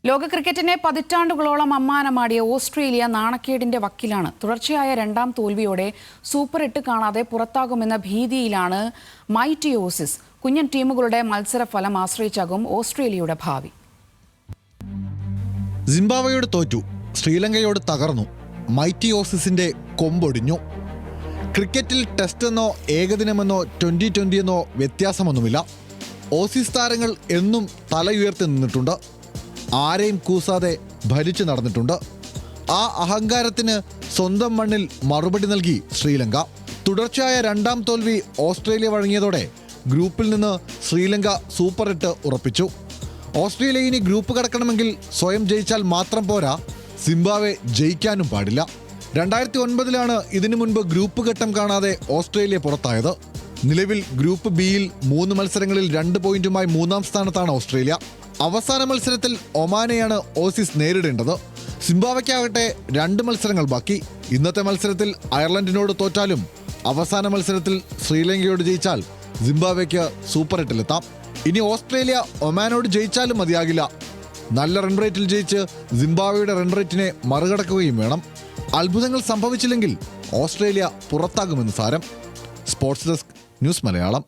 ലോക ക്രിക്കറ്റിനെ പതിറ്റാണ്ടുകളോളം അമ്മാനമാടിയ ഓസ്ട്രേലിയ നാണക്കേടിന്റെ വക്കിലാണ്. തുടർച്ചയായ രണ്ടാം തോൽവിയോടെ സൂപ്പർ 8 കാണാതെ പുറത്താകുമെന്ന ഭീതിയിലാണ് മൈറ്റി ഓസീസ്. കുഞ്ഞൻ ടീമുകളുടെ മത്സരഫലം ആശ്രയിച്ചാകും ഓസ്ട്രേലിയയുടെ ഭാവി. സിംബാബ്വേയോട് തോറ്റു, ശ്രീലങ്കയോട് തകർന്നു, മൈറ്റി ഓസീസിന്റെ കൊമ്പൊടിഞ്ഞു. ക്രിക്കറ്റിൽ ടെസ്റ്റ് എന്നോ ഏകദിനമെന്നോ 2020 എന്നോ വ്യത്യാസമൊന്നുമില്ല. ഓസീസ് താരങ്ങൾ എന്നും തലയുയർത്തി നിന്നിട്ടുണ്ട്. ആരെയും കൂസാതെ ഭരിച്ചു നടന്നിട്ടുണ്ട്. ആ അഹങ്കാരത്തിന് സ്വന്തം മണ്ണിൽ മറുപടി നൽകി ശ്രീലങ്ക. തുടർച്ചയായ രണ്ടാം തോൽവി ഓസ്ട്രേലിയ വഴങ്ങിയതോടെ ഗ്രൂപ്പിൽ നിന്ന് ശ്രീലങ്ക സൂപ്പർ 8 ഉറപ്പിച്ചു. ഓസ്ട്രേലിയ ഇനി ഗ്രൂപ്പ് കടക്കണമെങ്കിൽ സ്വയം ജയിച്ചാൽ മാത്രം പോരാ, സിംബാബ്വെ ജയിക്കാനും പാടില്ല. 2009 ഇതിനു മുൻപ് ഗ്രൂപ്പ് ഘട്ടം കാണാതെ ഓസ്ട്രേലിയ പുറത്തായത്. നിലവിൽ ഗ്രൂപ്പ് ബിയിൽ 3 മത്സരങ്ങളിൽ 2 പോയിന്റുമായി 3-ാം സ്ഥാനത്താണ് ഓസ്ട്രേലിയ. അവസാന മത്സരത്തിൽ ഒമാനെയാണ് ഓസീസ് നേരിടേണ്ടത്. സിംബാബ്വെക്കാകട്ടെ 2 മത്സരങ്ങൾ ബാക്കി. ഇന്നത്തെ മത്സരത്തിൽ അയർലൻഡിനോട് തോറ്റാലും അവസാന മത്സരത്തിൽ ശ്രീലങ്കയോട് ജയിച്ചാൽ സിംബാബ്വെക്ക് സൂപ്പർ 8-ലെത്താം. ഇനി ഓസ്ട്രേലിയ ഒമാനോട് ജയിച്ചാലും മതിയാകില്ല. നല്ല റൺ റേറ്റിൽ ജയിച്ച് സിംബാബ്വെയുടെ റൺ റേറ്റിനെ മറികടക്കുകയും വേണം. അത്ഭുതങ്ങൾ സംഭവിച്ചില്ലെങ്കിൽ ഓസ്ട്രേലിയ പുറത്താകുമെന്ന് സാരം. Sports desk, news Malayalam.